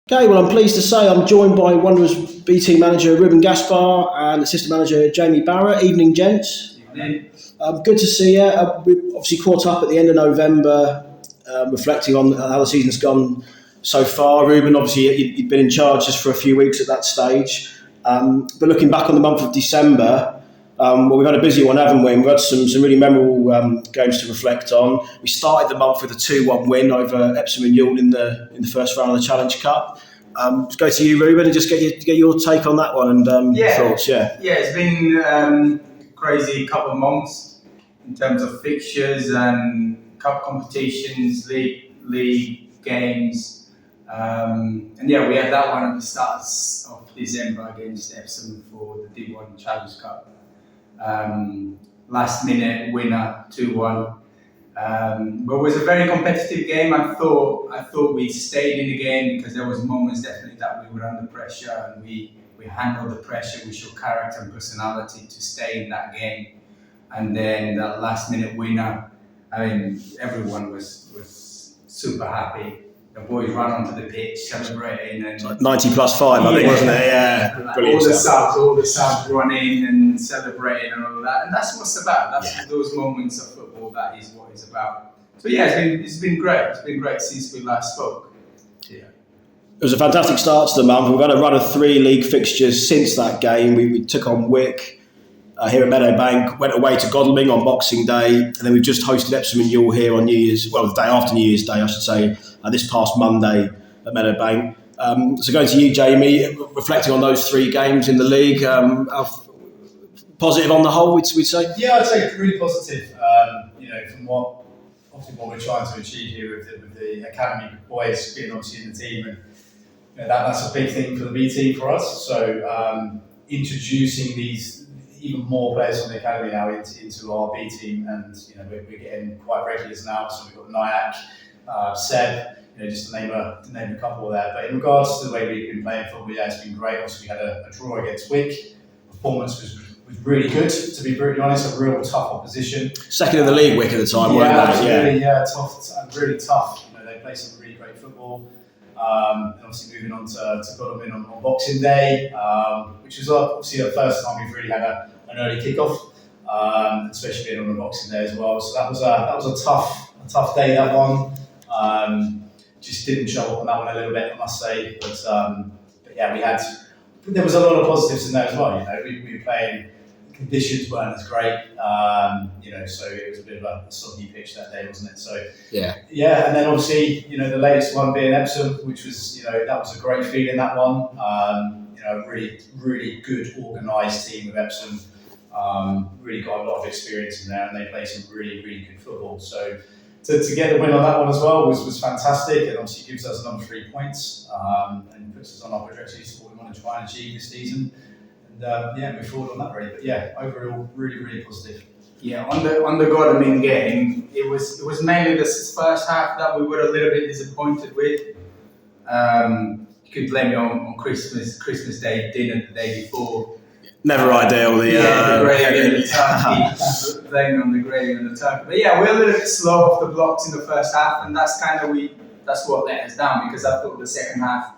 Okay, well, I'm pleased to say I'm joined by Wanderers B team manager Ruben Gaspar and assistant manager Jamie Barrett. Evening, gents. Evening. Good to see you. We obviously caught up at the end of November, reflecting on how the season's gone so far. Ruben, obviously, you'd been in charge just for a few weeks at that stage. But looking back on the month of December, well, we've had a busy one, haven't we? We've had some really memorable games to reflect on. We started the month with a 2-1 win over Epsom and Ewell in the first round of the Challenge Cup. Let's go to you, Ruben, and just get your take on that one and thoughts. Yeah, it's been crazy couple of months in terms of fixtures and cup competitions, league games, and we had that one at the start of December against Epsom for the D1 Challenge Cup. Last minute winner, 2-1. But it was a very competitive game. I thought we stayed in the game because there was moments definitely that we were under pressure and we handled the pressure. We showed character and personality to stay in that game. And then that last minute winner, I mean, everyone was super happy. The boys ran onto the pitch celebrating, and like 90+5, I think, wasn't it? Yeah, like all the subs running and celebrating and all of that, and that's what it's about. Those moments of football. That is what it's about. So it's been great. It's been great since we last spoke. Yeah. It was a fantastic start to the month. We've had a run of 3 league fixtures since that game. We took on Wick here at Meadowbank, went away to Godalming on Boxing Day, and then we've just hosted Epsom and Ewell here on the day after New Year's Day, I should say, this past Monday at Meadowbank. So going to you, Jamie, reflecting on those 3 games in the league, positive on the whole, we'd say? Yeah, I'd say really positive. From what we're trying to achieve here with the academy boys being obviously in the team, and that's a big thing for the B team for us. So introducing these even more players from the academy now into our B team, and we're getting quite regulars now. So we've got Nyack, Seb, just to name a couple there. But in regards to the way we've been playing football, it's been great. Obviously, we had a draw against Wick. Performance was really good, to be brutally honest. A real tough opposition. Second in the league, Wick at the time, weren't they? Tough, really tough. They play some really great football. And obviously moving on to Godalming on Boxing Day, which was obviously the first time we've really had an early kickoff, especially being on a Boxing Day as well. So that was a tough day, that one. Just didn't show up on that one a little bit, I must say. But there was a lot of positives in there as well. We were playing. Conditions weren't as great, so it was a bit of a soggy pitch that day, wasn't it? So and then obviously, the latest one being Epsom, which was, that was a great feeling, that one. Really, really good organised team of Epsom. Really got a lot of experience in there, and they play some really, really good football. So to get the win on that one as well was fantastic, and obviously gives us another 3 points and puts us on our trajectory to what we want to try and achieve this season. And move forward on that really. But overall, really, really positive. Yeah, on the Godalming game, it was mainly the first half that we were a little bit disappointed with. You could blame it on Christmas Day dinner the day before. Never ideal. The gravy and the turkey. Blaming on the gravy and the turkey. But we're a little bit slow off the blocks in the first half, and that's what let us down, because I thought the second half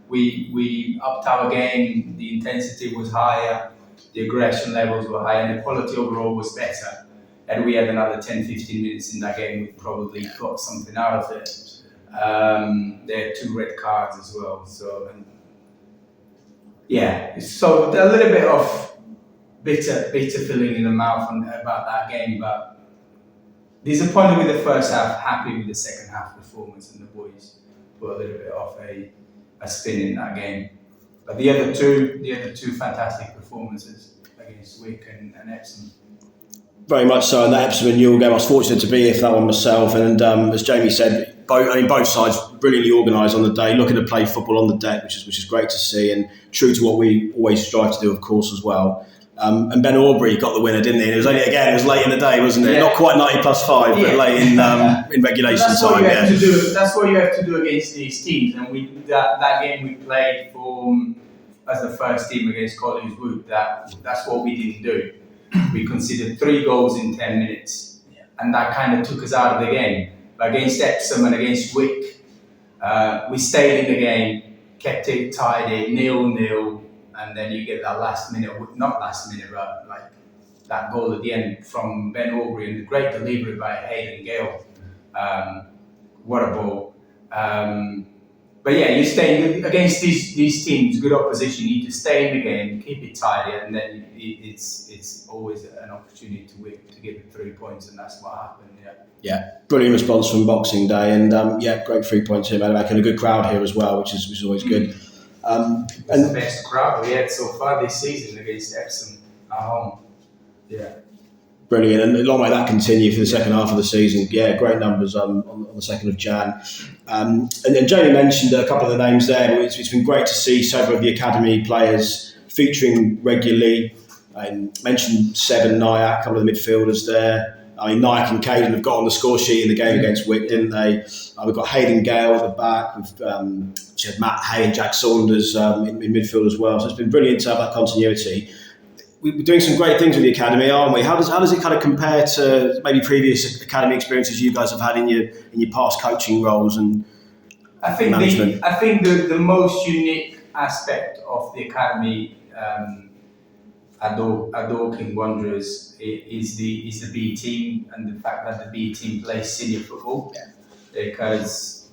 we upped our game. The intensity was higher, the aggression levels were higher, and the quality overall was better. And we had another 10-15 minutes in that game, we probably got something out of it. There are 2 red cards as well. So a little bit of bitter feeling in the mouth about that game, but disappointed with the first half, happy with the second half performance, and the boys put a little bit of a spin in that game. But the other two fantastic performances against Wick and Epsom. Very much so. In that Epsom and Ewell game, I was fortunate to be here for that one myself. And as Jamie said, both sides brilliantly organised on the day, looking to play football on the deck, which is great to see, and true to what we always strive to do, of course, as well. And Ben Aubrey got the winner, didn't he? And it was late in the day, wasn't it? Not quite 90+5, but late in regulation time. That's what you have to do against these teams. And that game we played as the first team against College Wood, that's what we didn't do. We conceded 3 goals in 10 minutes, and that kind of took us out of the game. But against Epsom and against Wick, we stayed in the game. kept it tidy, 0-0, and then you get that not last minute, but like that goal at the end from Ben Aubrey, and the great delivery by Hayden Gale. What a ball. But yeah, you stay against these teams, good opposition. You need to stay in the game, keep it tidy, and then it's always an opportunity to win, to get the 3 points, and that's what happened. Yeah, brilliant response from Boxing Day, and great 3 points here, and a good crowd here as well, which is always good. It's the best crowd we had so far this season against Epsom at home. Yeah. Brilliant, and long may that continue for the second half of the season. Yeah, great numbers on the 2nd of Jan. And then Jamie mentioned a couple of the names there, but it's been great to see several of the academy players featuring regularly. I mentioned Seb and Nyack, a couple of the midfielders there. I mean, Nyack and Caden have got on the score sheet in the game against Wick, didn't they? We've got Hayden Gale at the back. We've had Matt Hay and Jack Saunders in midfield as well. So it's been brilliant to have that continuity. We're doing some great things with the academy, aren't we? How does it kind of compare to maybe previous academy experiences you guys have had in your past coaching roles and management? I think the most unique aspect of the academy at Dorking Wanderers is the B team, and the fact that the B team plays senior football. Yeah. Because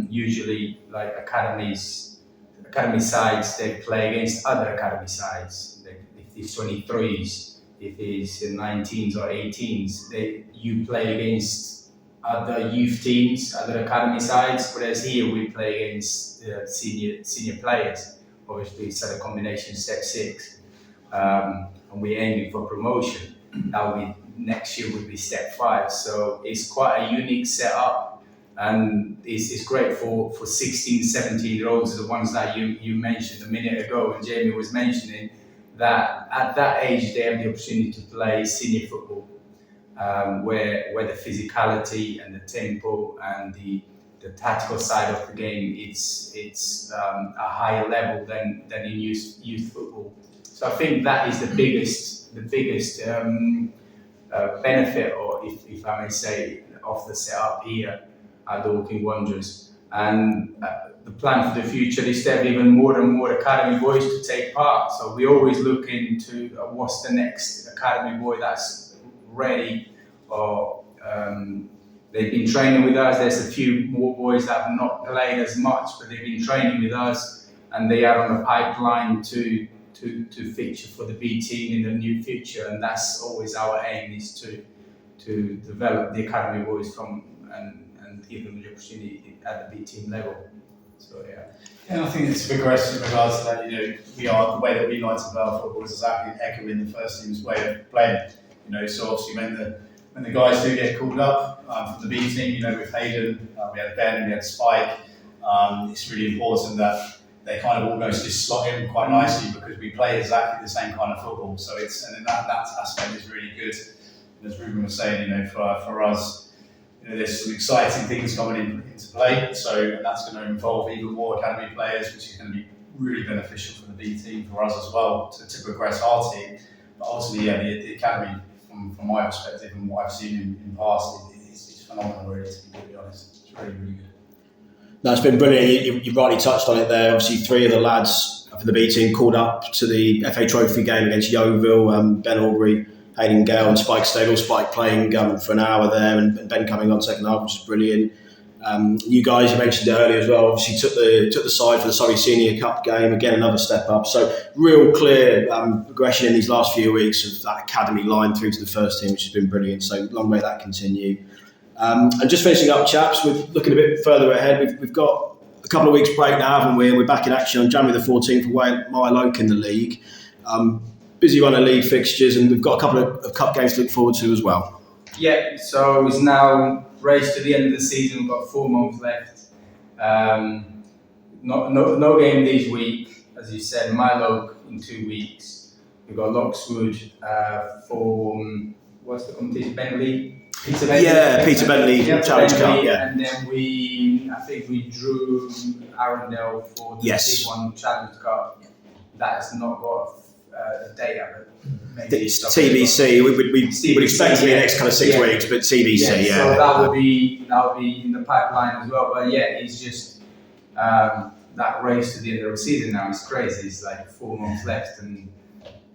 usually, like academy sides, they play against other academy sides. If it's 23s, if it's 19s or 18s, you play against other youth teams, other academy sides. Whereas here we play against senior players. Obviously, it's a combination step 6, and we're aiming for promotion. That will be next year. Would be step 5. So it's quite a unique setup, and it's great for 16, 17-year-olds, the ones that you mentioned a minute ago, and Jamie was mentioning. That at that age they have the opportunity to play senior football, where the physicality and the tempo and the tactical side of the game it's a higher level than in youth football. So I think that is the biggest benefit, or if I may say, of the setup here at Dorking Wanderers. And the plan for the future is to have even more and more academy boys to take part. So we always look into what's the next academy boy that's ready, or they've been training with us. There's a few more boys that have not played as much, but they've been training with us, and they are on the pipeline to feature for the B team in the near future. And that's always our aim, is to develop the academy boys and give them the opportunity at the B team level. So and I think it's progressed in regards to that. The way that we like to play our football is exactly echoing the first team's way of playing. So obviously when the guys do get called up from the B team, with Hayden, we had Ben, we had Spike. It's really important that they kind of almost just slot in quite nicely, because we play exactly the same kind of football. So that aspect is really good. And as Ruben was saying, for us. There's some exciting things coming into play, so that's going to involve even more academy players, which is going to be really beneficial for the B team, for us as well, to progress our team. But obviously, the academy, from my perspective and what I've seen in past, is phenomenal, really, to be really honest. It's really, really good. No, it's been brilliant. You rightly touched on it there. Obviously, 3 of the lads for the B team called up to the FA Trophy game against Yeovil, Ben Aubrey, Hayden Gale and Spike Stable. Spike playing for an hour there, and Ben coming on second half, which is brilliant. You guys, you mentioned it earlier as well, obviously took the side for the Surrey Senior Cup game, again another step up. So real clear progression in these last few weeks of that academy line through to the first team, which has been brilliant. So long may that continue. And just finishing up, chaps, we're looking a bit further ahead. We've got a couple of weeks break now, haven't we? And we're back in action on January the 14th away at Mile Oak in the league. Busy run of league fixtures, and we've got a couple of cup games to look forward to as well. Yeah, so it's now raced to the end of the season. We've got 4 months left. No game this week, as you said. Mile Oak in 2 weeks. We've got Loxwood for what's the competition? Bentley. Peter Bentley Challenge Cup. Yeah, and then I think we drew Arundel for the C1 Challenge Cup. That has not got a date of it. It's TBC. We would expect to be the next kind of 6 weeks, but TBC. Yeah. So that will be in the pipeline as well. But yeah, it's just that race to the end of the season now is crazy. It's like 4 months left, and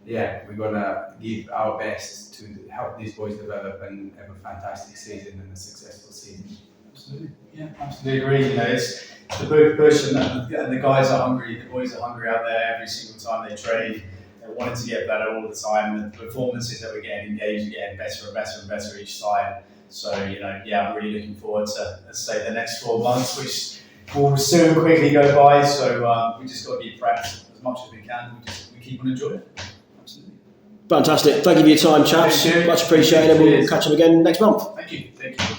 yeah, we're gonna give our best to help these boys develop and have a fantastic season and a successful season. Absolutely, yeah, absolutely agree. You know, it's the big push, and the guys are hungry. The boys are hungry out there every single time they train. They're wanting to get better all the time, and the performances that we're getting engaged are getting better and better and better each time. So, you know, yeah, I'm really looking forward to, let's say, the next 4 months, which will soon quickly go by. So we just got to be prepped as much as we can. We keep on enjoying it. Absolutely. Fantastic. Thank you for your time, chaps. Much appreciated. We'll catch up again next month. Thank you.